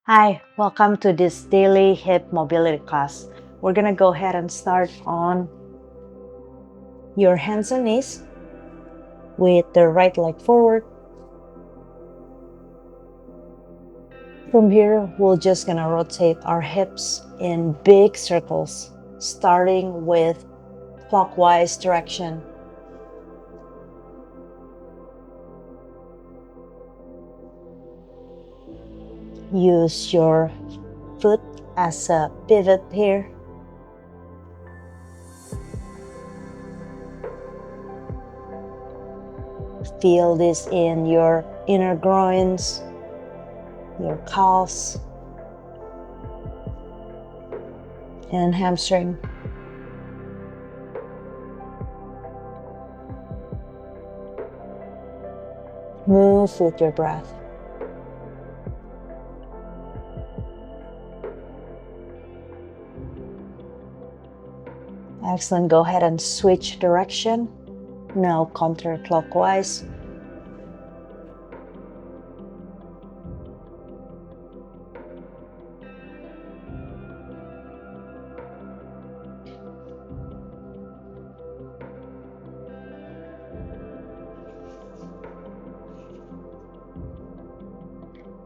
Hi, welcome to this daily hip mobility class. We're gonna go ahead and start on your hands and knees with the right leg forward. From here, we're just gonna rotate our hips in big circles, starting with clockwise direction. Use your foot as a pivot here. Feel this in your inner groins, your calves, and hamstring. Move with your breath. Excellent. Go ahead and switch direction. Now counterclockwise.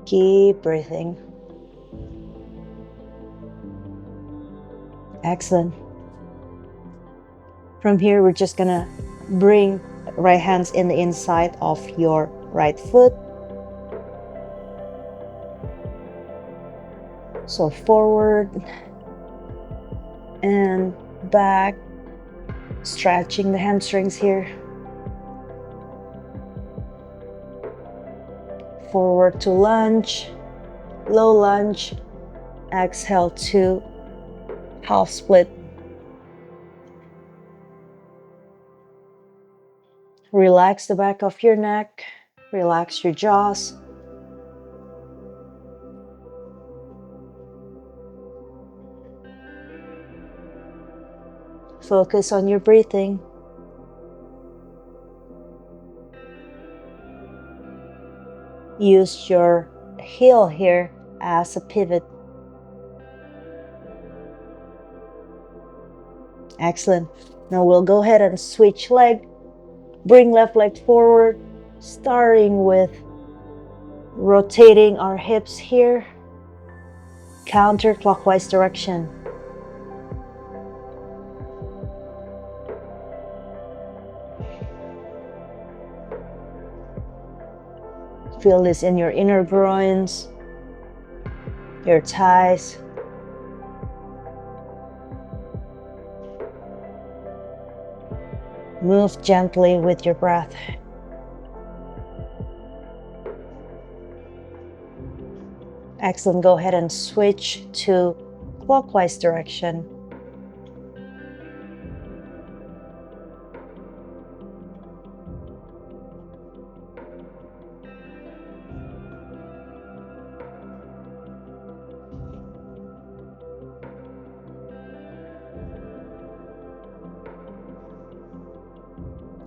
Keep breathing. Excellent. From here, we're just gonna bring right hands in the inside of your right foot. So forward and back, stretching the hamstrings here. Forward to lunge, low lunge, exhale to half split. Relax the back of your neck, relax your jaws. Focus on your breathing. Use your heel here as a pivot. Excellent. Now we'll go ahead and switch leg. Bring left leg forward, starting with rotating our hips here, counterclockwise direction. Feel this in your inner groins, your thighs. Move gently with your breath. Excellent. Go ahead and switch to clockwise direction.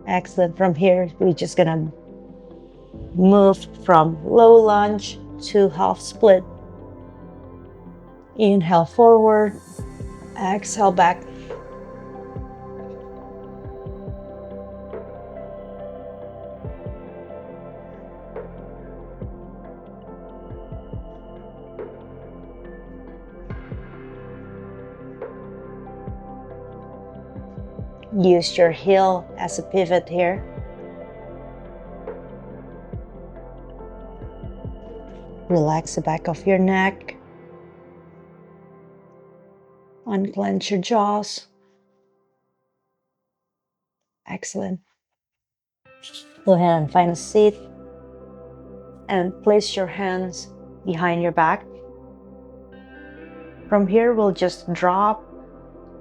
Excellent. From here, we're just gonna move from low lunge to half split. Inhale forward, exhale back. Use your heel as a pivot here. Relax the back of your neck. Unclench your jaws. Excellent. Go ahead and find a seat and place your hands behind your back. From here, we'll just drop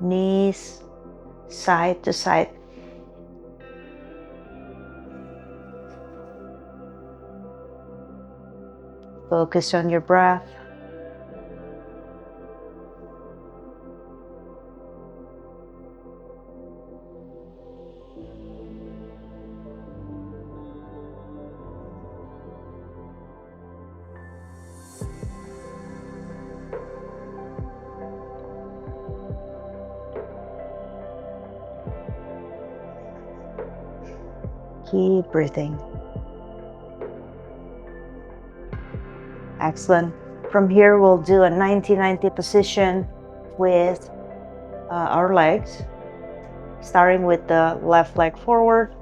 knees side to side. Focus on your breath. Keep breathing. Excellent. From here, we'll do a 90-90 position with our legs, starting with the left leg forward,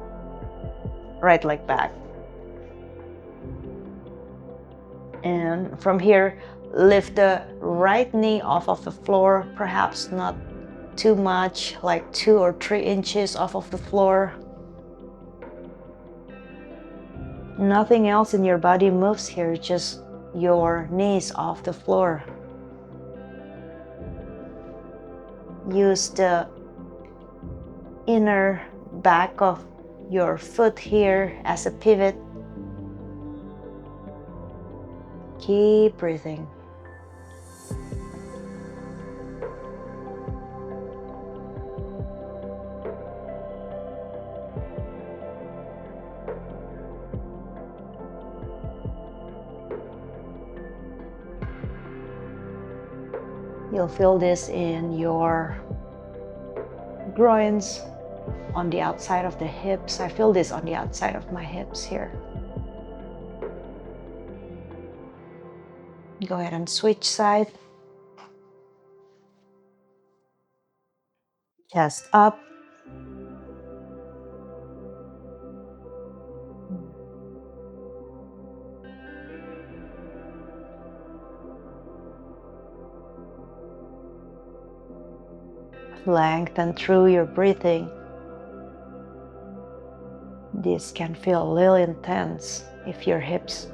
right leg back. And from here, lift the right knee off of the floor, perhaps not too much, like 2 or 3 inches off of the floor. Nothing else in your body moves here, just your knees off the floor. Use the inner back of your foot here as a pivot. Keep breathing. You'll feel this in your groins, on the outside of the hips. I feel this on the outside of my hips here. Go ahead and switch side. Chest up. Lengthen through your breathing. This can feel a little intense if your hips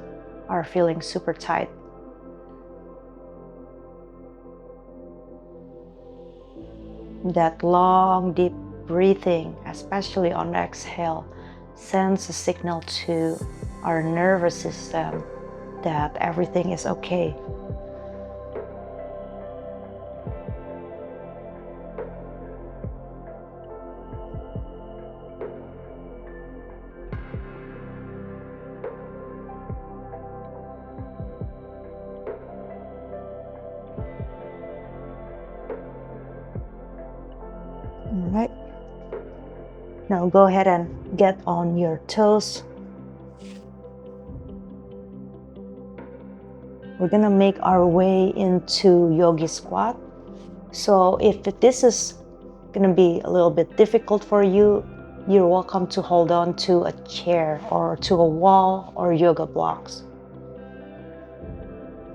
are feeling super tight. That long, deep breathing, especially on the exhale, sends a signal to our nervous system that everything is okay. All right. Now go ahead and get on your toes. We're gonna make our way into yogi squat. So if this is gonna be a little bit difficult for you, you're welcome to hold on to a chair or to a wall or yoga blocks.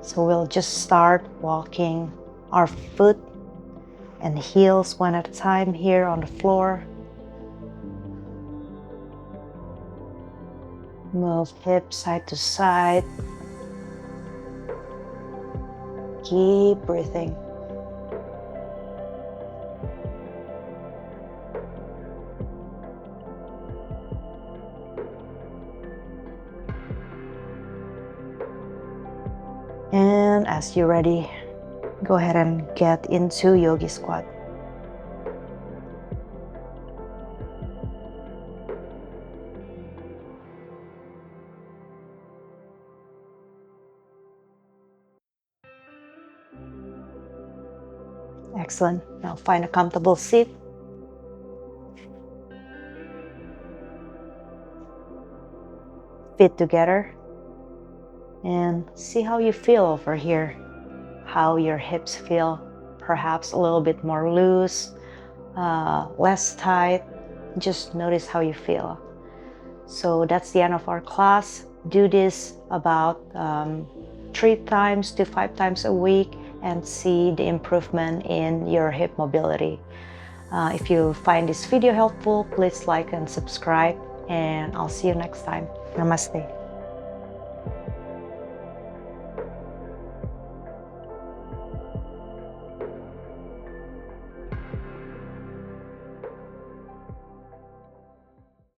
So we'll just start walking our foot and heels one at a time here on the floor. Move hips side to side. Keep breathing. And as you're ready, go ahead and get into yogi squat. Excellent. Now find a comfortable seat. Feet together. And see how you feel over here. How your hips feel. Perhaps a little bit more loose, less tight. Just notice how you feel. So that's the end of our class. Do this about 3 times to 5 times a week and see the improvement in your hip mobility. If you find this video helpful, please like and subscribe, and I'll see you next time. Namaste.